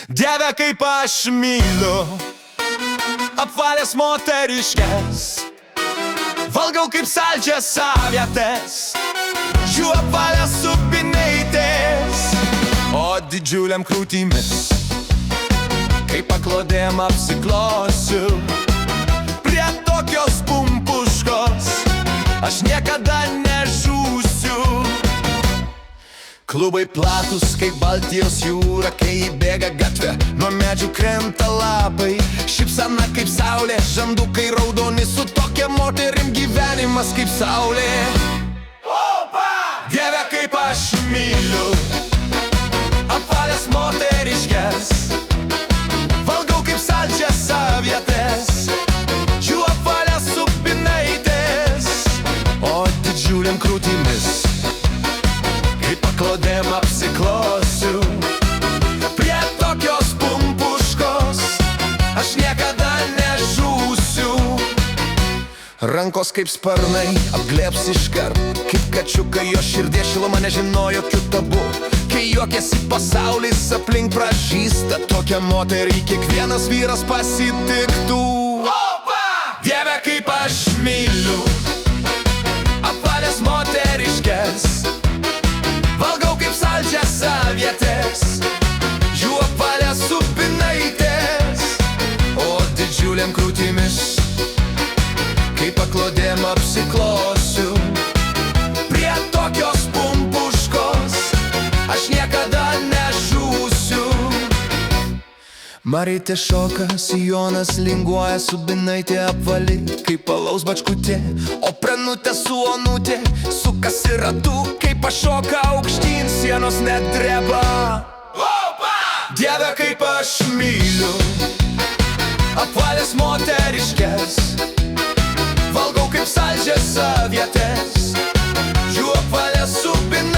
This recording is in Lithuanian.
Dieve, kaip aš myliu apvalės moteriškės, valgau kaip saldžias avietes, jų apvalės subinaitės, o didžiuliam krūtimis kaip paklodėm apsiklosiu. Prie tokios pumpuškos aš niekada nežūsiu. Klubai platus kaip Baltijos jūra, kai bėga gatvė, nuo medžių krenta lapai. Šypsena kaip saulė, žandukai raudoni, su tokia moterim gyvenimas kaip saulė. Opa! Dieve, kaip aš myliu apvalės moteriškės, valgau kaip saldžias avietes, jų apvalės subinaitės, o didžiuliam krūtimis kaip paklodėm apsiklosiu. Prie tokios pumpuškos aš niekada nežūsiu. Rankos kaip sparnai apglėbs iškart, kaip kačiukai jo širdies šiluma nežino jokių tabų. Kai juokiasi pasaulis aplink pražįsta, tokią moterį kiekvienas vyras pasitiktų. Opa! Dieve, kaip aš myliu apvalės moteriškės, valgau kaip saldžias avietes, jų apvalės subinaitės, o didžiuliam krūtimis kaip paklodėm apsiklosiu. Prie tokios pumpuškos aš niekada nežūsiu. Marytė šoka, sijonas linguoja, subinaitė apvali kaip alaus bačkutė, o pranutė su onutė sukasi ratu, kaip pašoka aukštyn, sienos nedreba. Opa! Dieve, kaip aš myliu apvalės moteriškės, valgau kaip saldžias avietes, jų apvalės subinaitės,